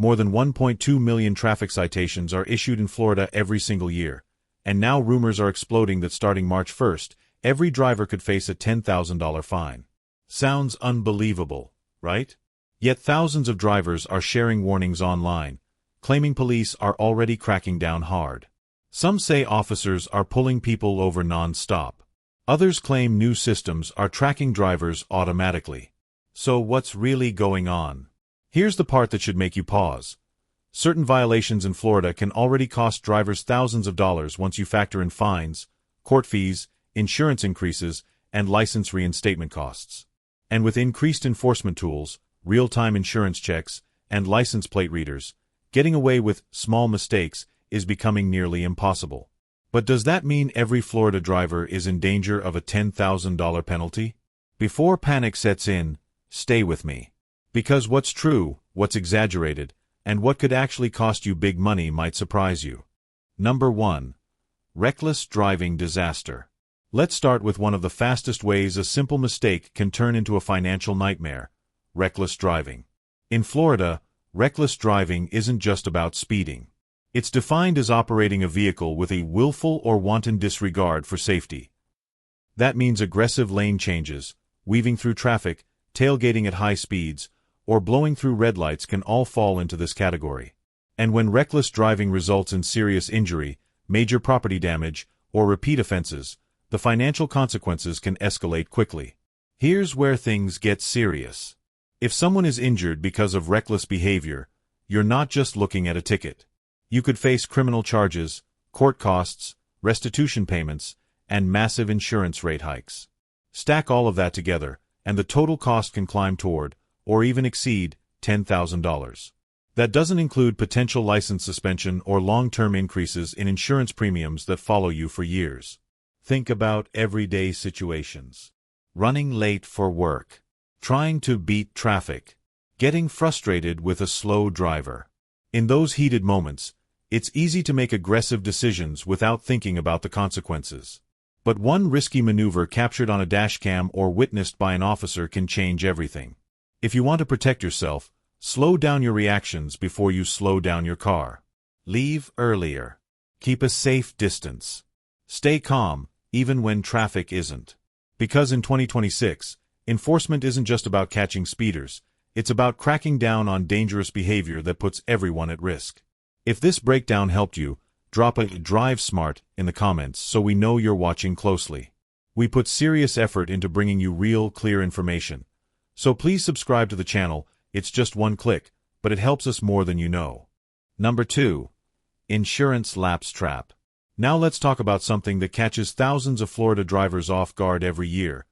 More than 1.2 million traffic citations are issued in Florida every single year, and now rumors are exploding that starting March 1st, every driver could face a $10,000 fine. Sounds unbelievable, right? Yet thousands of drivers are sharing warnings online, claiming police are already cracking down hard. Some say officers are pulling people over non-stop. Others claim new systems are tracking drivers automatically. So what's really going on? Here's the part that should make you pause. Certain violations in Florida can already cost drivers thousands of dollars once you factor in fines, court fees, insurance increases, and license reinstatement costs. And with increased enforcement tools, real-time insurance checks, and license plate readers, getting away with small mistakes is becoming nearly impossible. But does that mean every Florida driver is in danger of a $10,000 penalty? Before panic sets in, stay with me. Because what's true, what's exaggerated, and what could actually cost you big money might surprise you. Number 1. Reckless driving disaster. Let's start with one of the fastest ways a simple mistake can turn into a financial nightmare: reckless driving. In Florida, reckless driving isn't just about speeding. It's defined as operating a vehicle with a willful or wanton disregard for safety. That means aggressive lane changes, weaving through traffic, tailgating at high speeds, or blowing through red lights can all fall into this category. And when reckless driving results in serious injury, major property damage, or repeat offenses, the financial consequences can escalate quickly. Here's where things get serious. If someone is injured because of reckless behavior, you're not just looking at a ticket. You could face criminal charges, court costs, restitution payments, and massive insurance rate hikes. Stack all of that together, and the total cost can climb toward, or even exceed, $10,000. That doesn't include potential license suspension or long-term increases in insurance premiums that follow you for years. Think about everyday situations. Running late for work. Trying to beat traffic. Getting frustrated with a slow driver. In those heated moments, it's easy to make aggressive decisions without thinking about the consequences. But one risky maneuver captured on a dashcam or witnessed by an officer can change everything. If you want to protect yourself, slow down your reactions before you slow down your car. Leave earlier. Keep a safe distance. Stay calm, even when traffic isn't. Because in 2026, enforcement isn't just about catching speeders, it's about cracking down on dangerous behavior that puts everyone at risk. If this breakdown helped you, drop a "Drive Smart" in the comments so we know you're watching closely. We put serious effort into bringing you real, clear information. So please subscribe to the channel. It's just one click, but it helps us more than you know. Number 2. Insurance lapse trap. Now let's talk about something that catches thousands of Florida drivers off guard every year: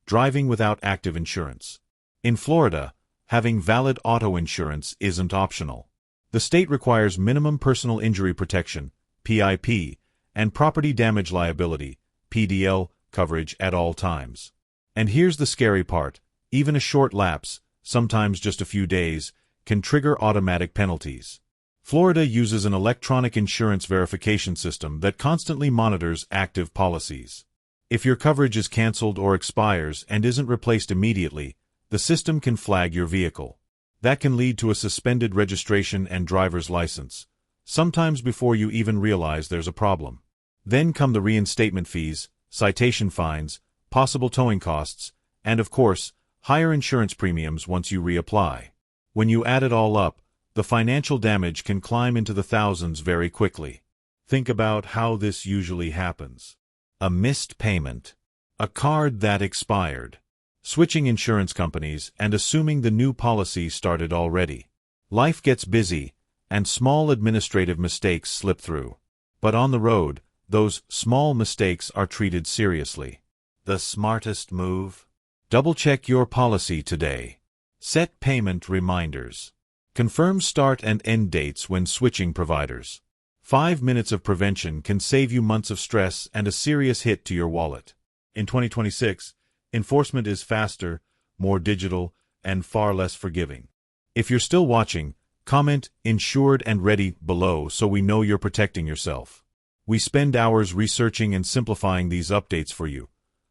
driving without active insurance. In Florida, having valid auto insurance isn't optional. The state requires minimum personal injury protection, PIP, and property damage liability, PDL, coverage at all times. And here's the scary part: even a short lapse, sometimes just a few days, can trigger automatic penalties. Florida uses an electronic insurance verification system that constantly monitors active policies. If your coverage is canceled or expires and isn't replaced immediately, the system can flag your vehicle. That can lead to a suspended registration and driver's license, sometimes before you even realize there's a problem. Then come the reinstatement fees, citation fines, possible towing costs, and of course, higher insurance premiums once you reapply. When you add it all up, the financial damage can climb into the thousands very quickly. Think about how this usually happens. A missed payment. A card that expired. Switching insurance companies and assuming the new policy started already. Life gets busy, and small administrative mistakes slip through. But on the road, those small mistakes are treated seriously. The smartest move? Double-check your policy today. Set payment reminders. Confirm start and end dates when switching providers. 5 minutes of prevention can save you months of stress and a serious hit to your wallet. In 2026, enforcement is faster, more digital, and far less forgiving. If you're still watching, comment "insured and ready" below so we know you're protecting yourself. We spend hours researching and simplifying these updates for you.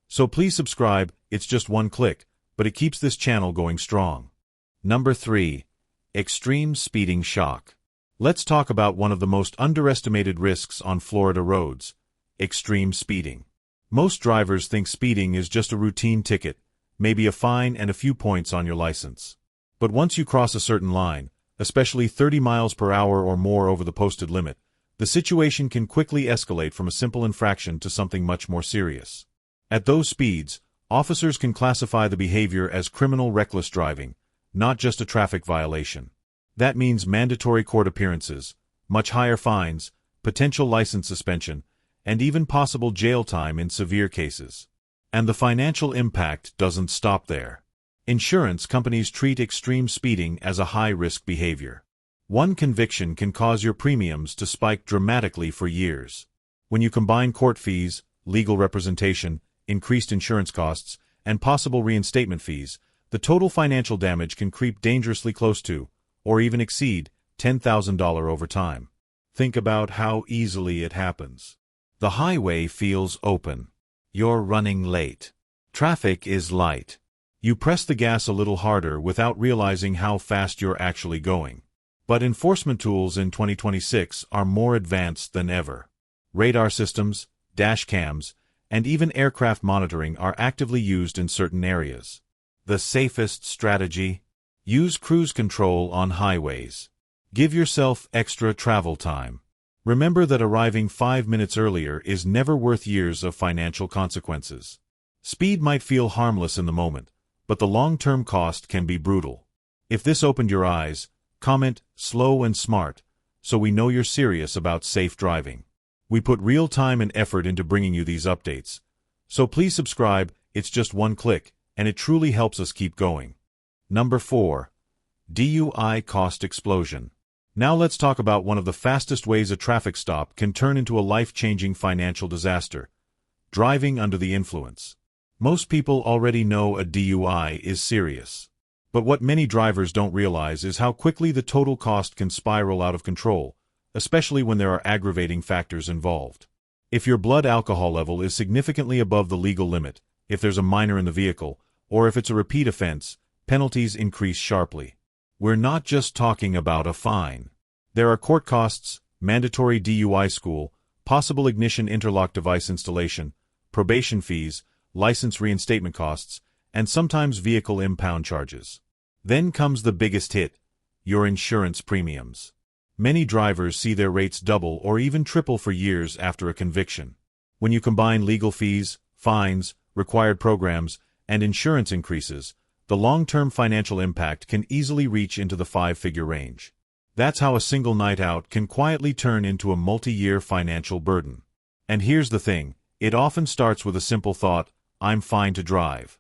So please subscribe. It's just one click, but it keeps this channel going strong. Number 3. Extreme speeding shock. Let's talk about one of the most underestimated risks on Florida roads: extreme speeding. Most drivers think speeding is just a routine ticket, maybe a fine and a few points on your license. But once you cross a certain line, especially 30 miles per hour or more over the posted limit, the situation can quickly escalate from a simple infraction to something much more serious. At those speeds, officers can classify the behavior as criminal reckless driving, not just a traffic violation. That means mandatory court appearances, much higher fines, potential license suspension, and even possible jail time in severe cases. And the financial impact doesn't stop there. Insurance companies treat extreme speeding as a high-risk behavior. One conviction can cause your premiums to spike dramatically for years. When you combine court fees, legal representation, increased insurance costs, and possible reinstatement fees, the total financial damage can creep dangerously close to, or even exceed, $10,000 over time. Think about how easily it happens. The highway feels open. You're running late. Traffic is light. You press the gas a little harder without realizing how fast you're actually going. But enforcement tools in 2026 are more advanced than ever. Radar systems, dash cams, and even aircraft monitoring are actively used in certain areas. The safest strategy? Use cruise control on highways. Give yourself extra travel time. Remember that arriving 5 minutes earlier is never worth years of financial consequences. Speed might feel harmless in the moment, but the long-term cost can be brutal. If this opened your eyes, comment "slow and smart" so we know you're serious about safe driving. We put real time and effort into bringing you these updates. So please subscribe, it's just one click, and it truly helps us keep going. Number 4. DUI cost explosion. Now let's talk about one of the fastest ways a traffic stop can turn into a life-changing financial disaster: driving under the influence. Most people already know a DUI is serious. But what many drivers don't realize is how quickly the total cost can spiral out of control, especially when there are aggravating factors involved. If your blood alcohol level is significantly above the legal limit, if there's a minor in the vehicle, or if it's a repeat offense, penalties increase sharply. We're not just talking about a fine. There are court costs, mandatory DUI school, possible ignition interlock device installation, probation fees, license reinstatement costs, and sometimes vehicle impound charges. Then comes the biggest hit: your insurance premiums. Many drivers see their rates double or even triple for years after a conviction. When you combine legal fees, fines, required programs, and insurance increases, the long-term financial impact can easily reach into the 5-figure range. That's how a single night out can quietly turn into a multi-year financial burden. And here's the thing, it often starts with a simple thought: I'm fine to drive.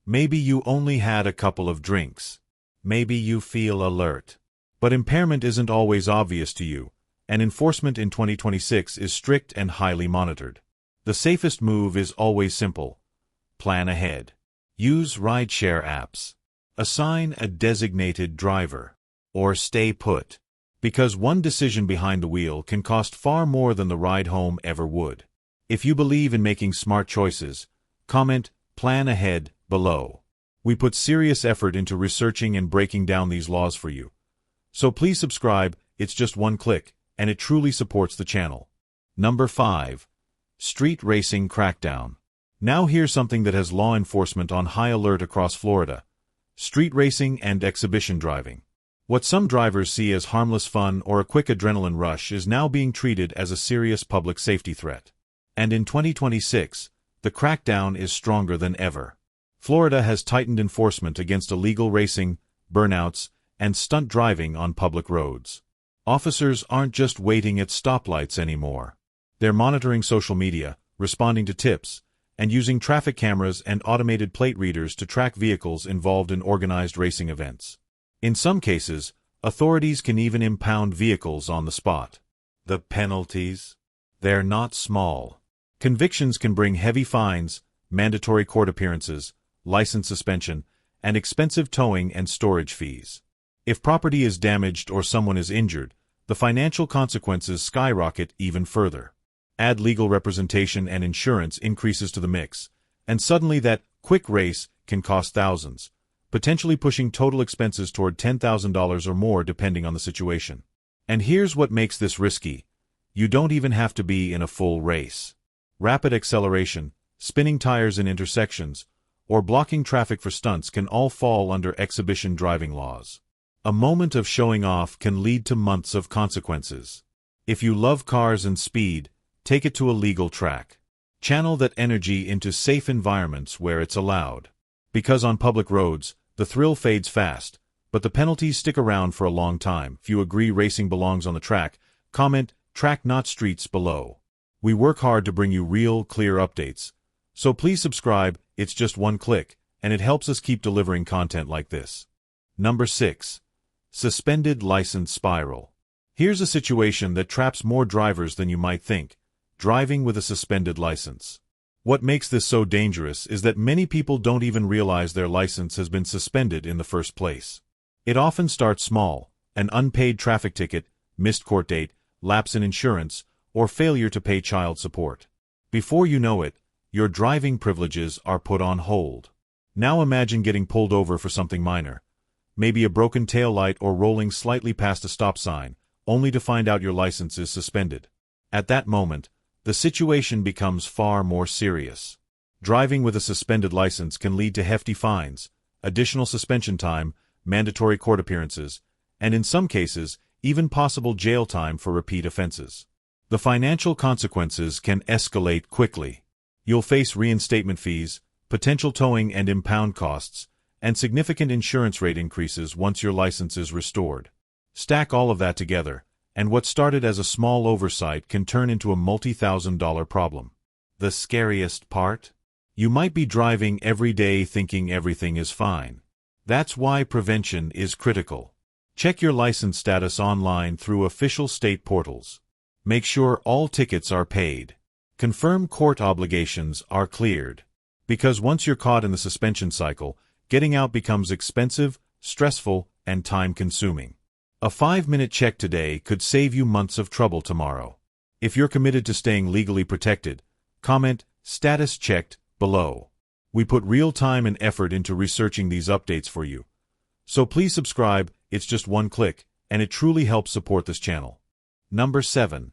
Maybe you only had a couple of drinks. Maybe you feel alert. But impairment isn't always obvious to you, and enforcement in 2026 is strict and highly monitored. The safest move is always simple: plan ahead. Use rideshare apps. Assign a designated driver. Or stay put. Because one decision behind the wheel can cost far more than the ride home ever would. If you believe in making smart choices, comment "plan ahead" below. We put serious effort into researching and breaking down these laws for you. So please subscribe, it's just one click, and it truly supports the channel. Number 5. Street racing crackdown. Now here's something that has law enforcement on high alert across Florida: street racing and exhibition driving. What some drivers see as harmless fun or a quick adrenaline rush is now being treated as a serious public safety threat. And in 2026, the crackdown is stronger than ever. Florida has tightened enforcement against illegal racing, burnouts, and stunt driving on public roads. Officers aren't just waiting at stoplights anymore. They're monitoring social media, responding to tips, and using traffic cameras and automated plate readers to track vehicles involved in organized racing events. In some cases, authorities can even impound vehicles on the spot. The penalties? They're not small. Convictions can bring heavy fines, mandatory court appearances, license suspension, and expensive towing and storage fees. If property is damaged or someone is injured, the financial consequences skyrocket even further. Add legal representation and insurance increases to the mix, and suddenly that quick race can cost thousands, potentially pushing total expenses toward $10,000 or more depending on the situation. And here's what makes this risky. You don't even have to be in a full race. Rapid acceleration, spinning tires in intersections, or blocking traffic for stunts can all fall under exhibition driving laws. A moment of showing off can lead to months of consequences. If you love cars and speed, take it to a legal track. Channel that energy into safe environments where it's allowed. Because on public roads, the thrill fades fast, but the penalties stick around for a long time. If you agree racing belongs on the track, comment "track not streets" below. We work hard to bring you real, clear updates. So please subscribe, it's just one click, and it helps us keep delivering content like this. Number 6. Suspended license spiral. Here's a situation that traps more drivers than you might think: driving with a suspended license. What makes this so dangerous is that many people don't even realize their license has been suspended in the first place. It often starts small: an unpaid traffic ticket, missed court date, lapse in insurance, or failure to pay child support. Before you know it, your driving privileges are put on hold. Now imagine getting pulled over for something minor, maybe a broken taillight or rolling slightly past a stop sign, only to find out your license is suspended. At that moment, the situation becomes far more serious. Driving with a suspended license can lead to hefty fines, additional suspension time, mandatory court appearances, and in some cases, even possible jail time for repeat offenses. The financial consequences can escalate quickly. You'll face reinstatement fees, potential towing and impound costs, and significant insurance rate increases once your license is restored. Stack all of that together, and what started as a small oversight can turn into a multi-thousand-dollar problem. The scariest part? You might be driving every day thinking everything is fine. That's why prevention is critical. Check your license status online through official state portals. Make sure all tickets are paid. Confirm court obligations are cleared. Because once you're caught in the suspension cycle, getting out becomes expensive, stressful, and time-consuming. A 5-minute check today could save you months of trouble tomorrow. If you're committed to staying legally protected, comment "status checked" below. We put real time and effort into researching these updates for you. So please subscribe, it's just one click, and it truly helps support this channel. Number 7.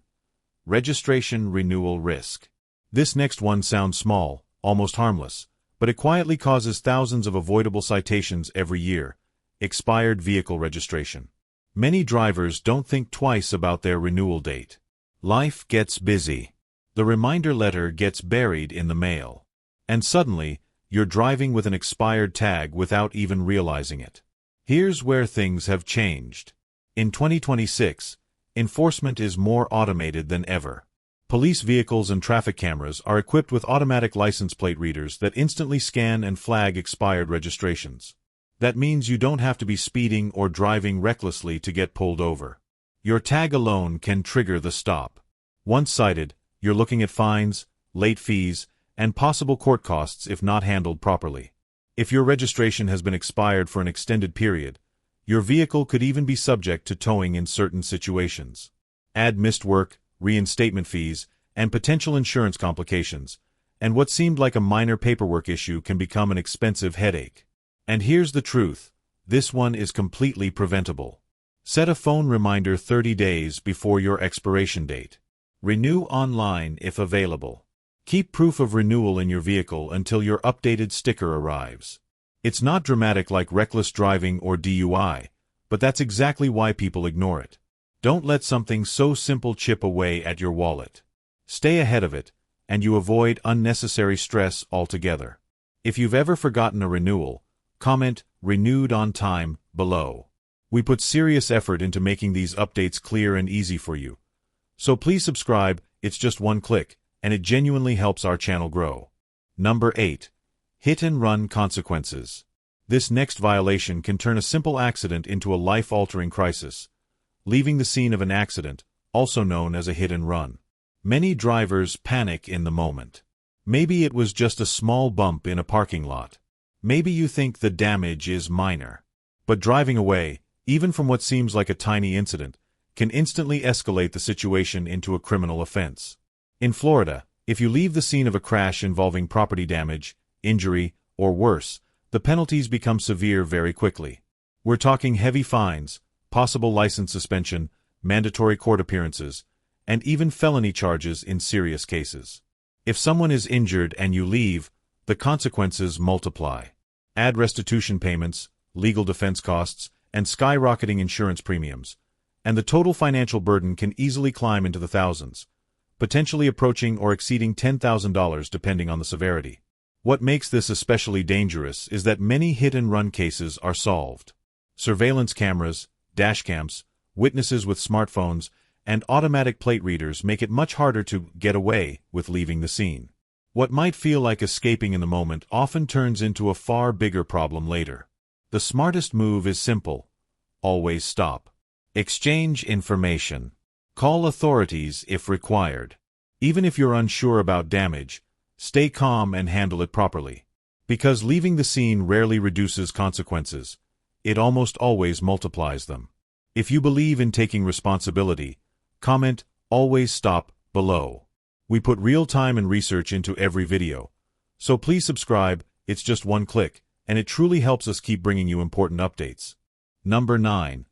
Registration renewal risk. This next one sounds small, almost harmless, but it quietly causes thousands of avoidable citations every year. Expired vehicle registration. Many drivers don't think twice about their renewal date. Life gets busy. The reminder letter gets buried in the mail. And suddenly, you're driving with an expired tag without even realizing it. Here's where things have changed. In 2026, enforcement is more automated than ever. Police vehicles and traffic cameras are equipped with automatic license plate readers that instantly scan and flag expired registrations. That means you don't have to be speeding or driving recklessly to get pulled over. Your tag alone can trigger the stop. Once cited, you're looking at fines, late fees, and possible court costs if not handled properly. If your registration has been expired for an extended period, your vehicle could even be subject to towing in certain situations. Add missed work, reinstatement fees, and potential insurance complications, and what seemed like a minor paperwork issue can become an expensive headache. And here's the truth: this one is completely preventable. Set a phone reminder 30 days before your expiration date. Renew online if available. Keep proof of renewal in your vehicle until your updated sticker arrives. It's not dramatic like reckless driving or DUI, but that's exactly why people ignore it. Don't let something so simple chip away at your wallet. Stay ahead of it, and you avoid unnecessary stress altogether. If you've ever forgotten a renewal, comment "renewed on time" below. We put serious effort into making these updates clear and easy for you. So please subscribe, it's just one click, and it genuinely helps our channel grow. Number 8. Hit-and-run consequences. This next violation can turn a simple accident into a life-altering crisis, leaving the scene of an accident, also known as a hit-and-run. Many drivers panic in the moment. Maybe it was just a small bump in a parking lot. Maybe you think the damage is minor. But driving away, even from what seems like a tiny incident, can instantly escalate the situation into a criminal offense. In Florida, if you leave the scene of a crash involving property damage, injury, or worse, the penalties become severe very quickly. We're talking heavy fines, possible license suspension, mandatory court appearances, and even felony charges in serious cases. If someone is injured and you leave, the consequences multiply. Add restitution payments, legal defense costs, and skyrocketing insurance premiums, and the total financial burden can easily climb into the thousands, potentially approaching or exceeding $10,000 depending on the severity. What makes this especially dangerous is that many hit-and-run cases are solved. Surveillance cameras, dashcams, witnesses with smartphones, and automatic plate readers make it much harder to get away with leaving the scene. What might feel like escaping in the moment often turns into a far bigger problem later. The smartest move is simple. Always stop. Exchange information. Call authorities if required. Even if you're unsure about damage, stay calm and handle it properly. Because leaving the scene rarely reduces consequences, it almost always multiplies them. If you believe in taking responsibility, comment "Always stop" below. We put real time and research into every video, so please subscribe. It's just one click, and it truly helps us keep bringing you important updates. Number 9.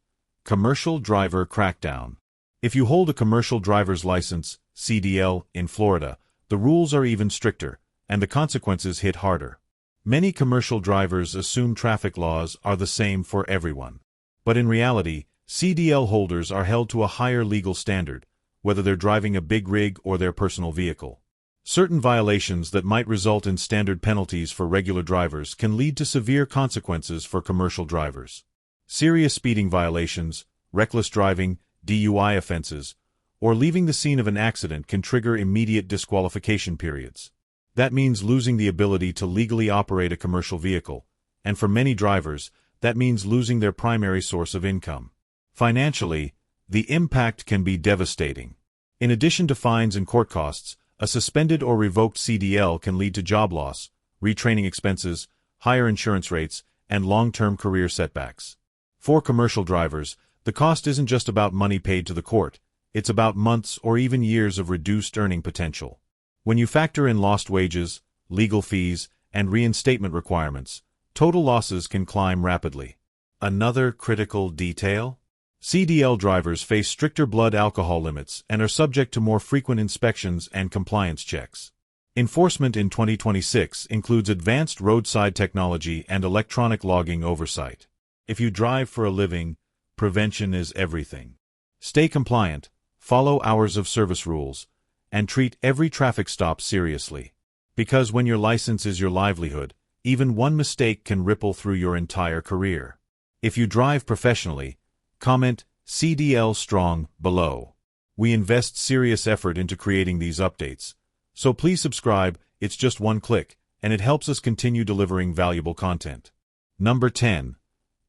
Commercial Driver Crackdown. If you hold a commercial driver's license, CDL, in Florida, the rules are even stricter, and the consequences hit harder. Many commercial drivers assume traffic laws are the same for everyone. But in reality, CDL holders are held to a higher legal standard, whether they're driving a big rig or their personal vehicle. Certain violations that might result in standard penalties for regular drivers can lead to severe consequences for commercial drivers. Serious speeding violations, reckless driving, DUI offenses, or leaving the scene of an accident can trigger immediate disqualification periods. That means losing the ability to legally operate a commercial vehicle, and for many drivers, that means losing their primary source of income. Financially, the impact can be devastating. In addition to fines and court costs, a suspended or revoked CDL can lead to job loss, retraining expenses, higher insurance rates, and long-term career setbacks. For commercial drivers, the cost isn't just about money paid to the court, it's about months or even years of reduced earning potential. When you factor in lost wages, legal fees, and reinstatement requirements, total losses can climb rapidly. Another critical detail? CDL drivers face stricter blood alcohol limits and are subject to more frequent inspections and compliance checks. Enforcement in 2026 includes advanced roadside technology and electronic logging oversight. If you drive for a living, prevention is everything. Stay compliant, follow hours of service rules, and treat every traffic stop seriously. Because when your license is your livelihood, even one mistake can ripple through your entire career. If you drive professionally, comment CDL Strong below. We invest serious effort into creating these updates, so please subscribe. It's just one click, and it helps us continue delivering valuable content. Number 10.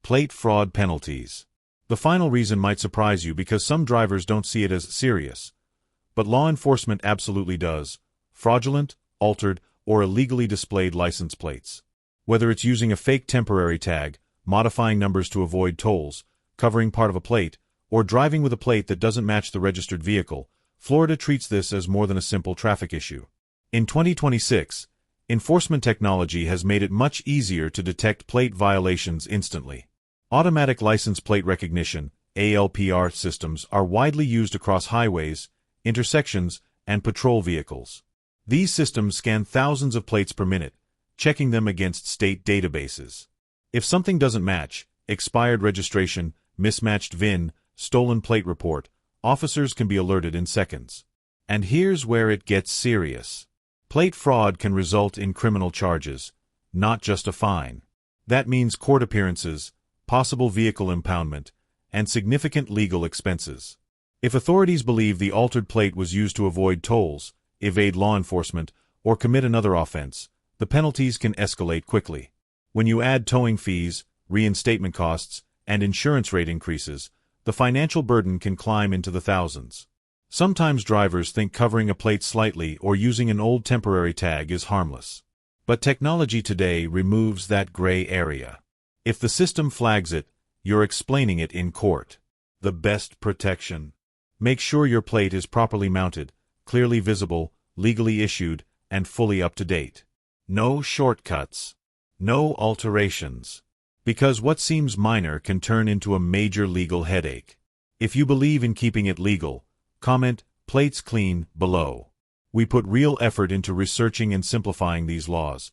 Plate fraud penalties. The final reason might surprise you because some drivers don't see it as serious, but law enforcement absolutely does. Fraudulent, altered, or illegally displayed license plates. Whether it's using a fake temporary tag, modifying numbers to avoid tolls, covering part of a plate, or driving with a plate that doesn't match the registered vehicle, Florida treats this as more than a simple traffic issue. In 2026, enforcement technology has made it much easier to detect plate violations instantly. Automatic license plate recognition, ALPR systems are widely used across highways, intersections, and patrol vehicles. These systems scan thousands of plates per minute, checking them against state databases. If something doesn't match, expired registration, mismatched VIN, stolen plate report, officers can be alerted in seconds. And here's where it gets serious. Plate fraud can result in criminal charges, not just a fine. That means court appearances, possible vehicle impoundment, and significant legal expenses. If authorities believe the altered plate was used to avoid tolls, evade law enforcement, or commit another offense, the penalties can escalate quickly. When you add towing fees, reinstatement costs, and insurance rate increases, the financial burden can climb into the thousands. Sometimes drivers think covering a plate slightly or using an old temporary tag is harmless. But technology today removes that gray area. If the system flags it, you're explaining it in court. The best protection. Make sure your plate is properly mounted, clearly visible, legally issued, and fully up to date. No shortcuts. No alterations. Because what seems minor can turn into a major legal headache. If you believe in keeping it legal, comment "Plates clean" below. We put real effort into researching and simplifying these laws.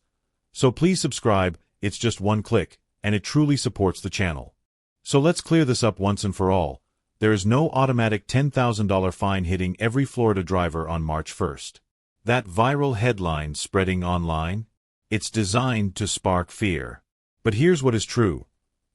So please subscribe, it's just one click, and it truly supports the channel. So let's clear this up once and for all. There is no automatic $10,000 fine hitting every Florida driver on March 1st. That viral headline spreading online? It's designed to spark fear. But here's what is true.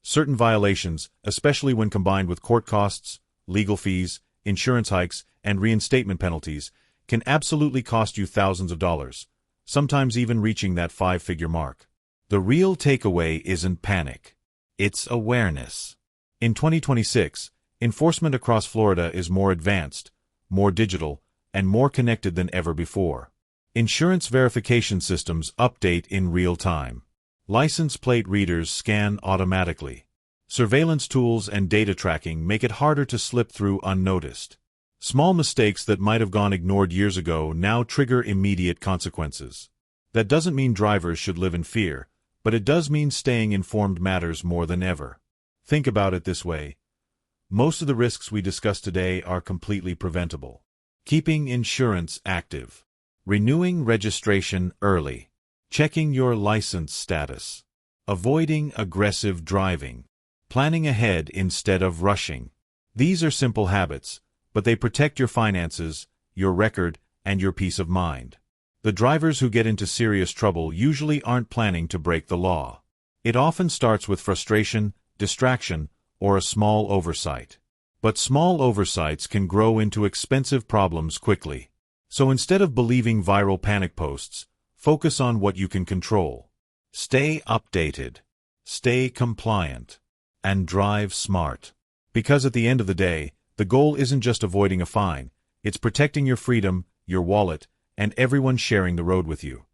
Certain violations, especially when combined with court costs, legal fees, insurance hikes, and reinstatement penalties, can absolutely cost you thousands of dollars, sometimes even reaching that five-figure mark. The real takeaway isn't panic. It's awareness. In 2026, enforcement across Florida is more advanced, more digital, and more connected than ever before. Insurance verification systems update in real time. License plate readers scan automatically. Surveillance tools and data tracking make it harder to slip through unnoticed. Small mistakes that might have gone ignored years ago now trigger immediate consequences. That doesn't mean drivers should live in fear, but it does mean staying informed matters more than ever. Think about it this way. Most of the risks we discussed today are completely preventable. Keeping insurance active. Renewing registration early. Checking your license status. Avoiding aggressive driving. Planning ahead instead of rushing. These are simple habits, but they protect your finances, your record, and your peace of mind. The drivers who get into serious trouble usually aren't planning to break the law. It often starts with frustration, distraction, or a small oversight. But small oversights can grow into expensive problems quickly. So instead of believing viral panic posts, focus on what you can control. Stay updated, stay compliant, and drive smart. Because at the end of the day, the goal isn't just avoiding a fine, it's protecting your freedom, your wallet, and everyone sharing the road with you.